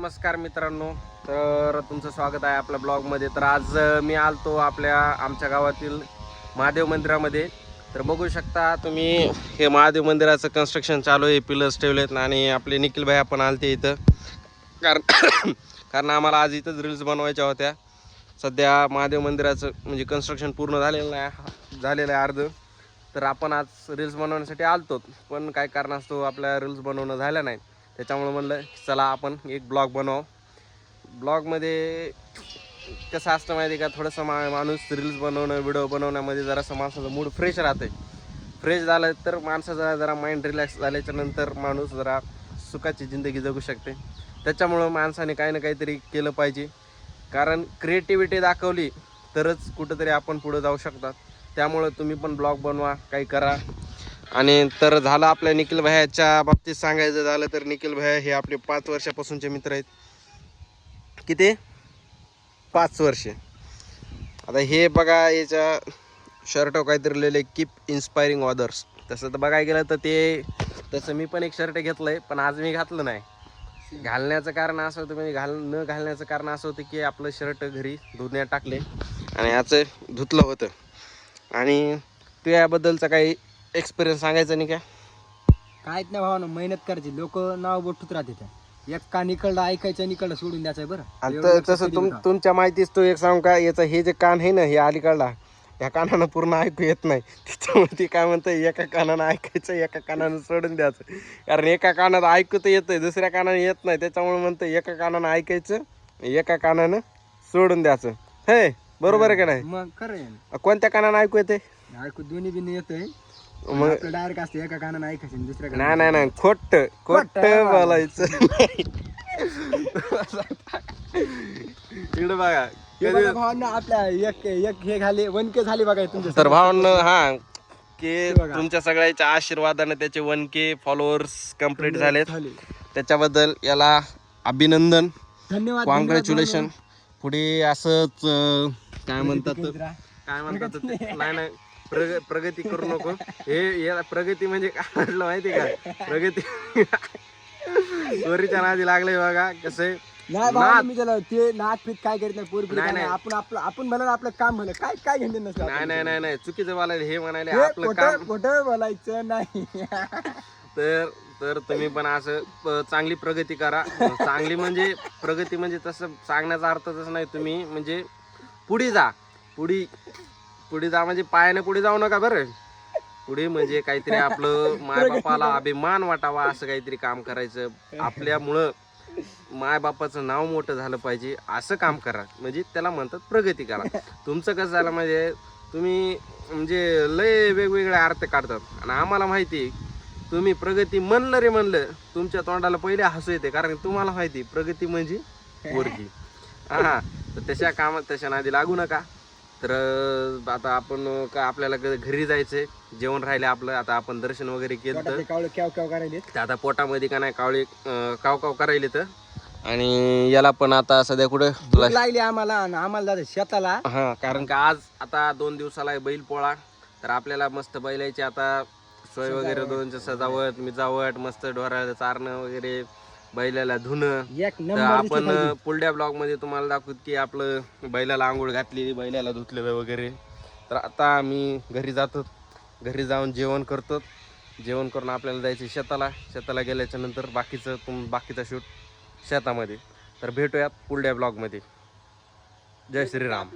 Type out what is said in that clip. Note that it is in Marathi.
नमस्कार मित्रांनो, तर तुमचं स्वागत आहे आपल्या ब्लॉगमध्ये. तर आज मी आलतो आमच्या गावातील महादेव मंदिरामध्ये. तर बघू शकता तुम्ही, हे महादेव मंदिराचं कन्स्ट्रक्शन चालू आहे. पिलर्स ठेवलेत आणि आपले निखिल भाई आपण आलते इथं कारण आम्हाला आज इथंच रील्स बनवायच्या होत्या. सध्या महादेव मंदिराचं म्हणजे कन्स्ट्रक्शन पूर्ण झालेलं आहे अर्ध. तर आपण आज रील्स बनवण्यासाठी आलतो, पण काय कारणास्तव आपल्या रील्स बनवणं झालं नाही. त्याच्यामुळे म्हणलं चला आपण एक ब्लॉग बनव. ब्लॉगमध्ये कसं असतं माहिती आहे का, थोडंसं माणूस रील्स बनवणं व्हिडिओ बनवण्यामध्ये जरासं माणसाचं मूड फ्रेश राहते. फ्रेश झालं तर माणसाचा जरा माइंड रिलॅक्स झाल्याच्या नंतर माणूस जरा सुखाची जिंदगी जगू शकते. त्याच्यामुळं माणसाने काही ना काहीतरी केलं पाहिजे, कारण क्रिएटिव्हिटी दाखवली तरच कुठंतरी आपण पुढं जाऊ शकतात. त्यामुळं तुम्ही पण ब्लॉग बनवा, काही करा. आणि तर झालं आपल्या निखिल भैयाच्या बाबतीत सांगायचं झालं तर निखिल भैया हे आपले 5 वर्षापासूनचे मित्र आहेत. किती 5 वर्ष. आता हे बघा, याच्या शर्ट काहीतरी लिहिलं कीप इन्स्पायरिंग अदर्स. तसं तर बघायला गेलं तर तसं मी पण एक शर्ट घेतलंय, पण आज मी घातलं नाही. घालण्याचं कारण असं होतं, म्हणजे न घालण्याचं कारण असं होतं की आपलं शर्ट घरी धुण्यात टाकले आणि याचं धुतलं होतं. आणि तू याबद्दलचा काही एक्सपिरियन्स सांगायचं नाही का? काहीच नाही भावानं, मेहनत करायची. लोक नाव बोटूत राहते. एक कान इकडलं ऐकायचं आणि इकडलं सोडून द्यायचं बरं. आणि तसं तुमच्या माहितीच तो एक सांगू का, याचं हे जे कान आहे ना, हे अलीकडला, ह्या कानानं पूर्ण ऐकू येत नाही. त्याच्यामुळे ती काय म्हणतं, एका कानानं ऐकायचं एका कानानं सोडून द्यायचं. कारण एका कानात ऐकू तर येतंय, दुसऱ्या कानानं येत नाही. त्याच्यामुळे म्हणतं एका कानानं ऐकायचं एका कानानं सोडून द्यायचं. हे बरोबर आहे का नाही? मग खरं कोणत्या कानानं ऐकू येते? ऐकू दोन्ही बिन येतंय. मग डायरेक्ट असते एका कानानं ऐकायचं आणि दुसऱ्या नाही खोट बोलायचं. इकडे बघा भावांना आपल्या एक हे झाले 1K झाले बघा तुमच्या. तर भावांना हा की तुमच्या सगळ्याच्या आशीर्वादाने त्याचे 1K फॉलोअर्स कंप्लीट झालेत. त्याच्याबद्दल याला अभिनंदन, धन्यवाद, कॉंग्रॅच्युलेशन. पुढे असंच काय म्हणतात नाही प्रगती करू नको. हे प्रगती म्हणजे काय म्हटलं माहिती का, प्रगती चोरीच्या नादी लागले बघा. कसं नाही मी त्याला ते नाक पीत काय करीत नाही. पोरी नाही, आपण म्हणून आपलं काम म्हणलं काय घेणं नसतं. नाही चुकीचं बोलायला हे म्हणाले आपलं काम खोटं बोलायचं नाही. तर तुम्ही पण असं चांगली प्रगती करा. चांगली म्हणजे प्रगती म्हणजे तसं सांगण्याचा अर्थ तसं नाही. तुम्ही म्हणजे पुढे जा, पुढे जा म्हणजे पायाने पुढे जाऊ नका बरं. पुढे म्हणजे काहीतरी आपलं मायबापाला अभिमान वाटावा असं काहीतरी काम करायचं. आपल्यामुळं मायबापाचं नाव मोठं झालं पाहिजे असं काम करा, म्हणजे त्याला म्हणतात प्रगती करा. तुमचं कसं झालं म्हणजे तुम्ही म्हणजे लय वेगवेगळे अर्थ काढतात. आणि आम्हाला माहिती आहे तुम्ही प्रगती म्हणलं तुमच्या तोंडाला पहिले हसू येते, कारण तुम्हाला माहिती प्रगती म्हणजे पोरगी. तर तशा नादी लागू नका. तर आता आपण आपल्याला घरी जायचंय, जेवण राहिले आपलं. आता आपण दर्शन वगैरे केलं तर आता पोटामध्ये का नाही काव करायले तर. आणि याला पण आता सध्या कुठं लागली आम्हाला जायचं शेताला. कारण का आज आता 2 दिवसाला बैल पोळा. तर आपल्याला मस्त बैलाची आता सोय वगैरे, दोनची सजावट मिजावट, मस्त ढोराला चारणं वगैरे, बैलाला धुणं. तर आपण पुढल्या ब्लॉग मध्ये तुम्हाला दाखवत की आपलं बैलाला आंघोळ घातलेली, बैलाला धुतलेलं वगैरे. तर आता आम्ही घरी जातो. घरी जाऊन जेवण करतो. जेवण करून आपल्याला जायचं शेताला गेल्याच्या नंतर बाकीचा शूट शेतामध्ये. तर भेटूयात पुढल्या ब्लॉग मध्ये. जय श्रीराम.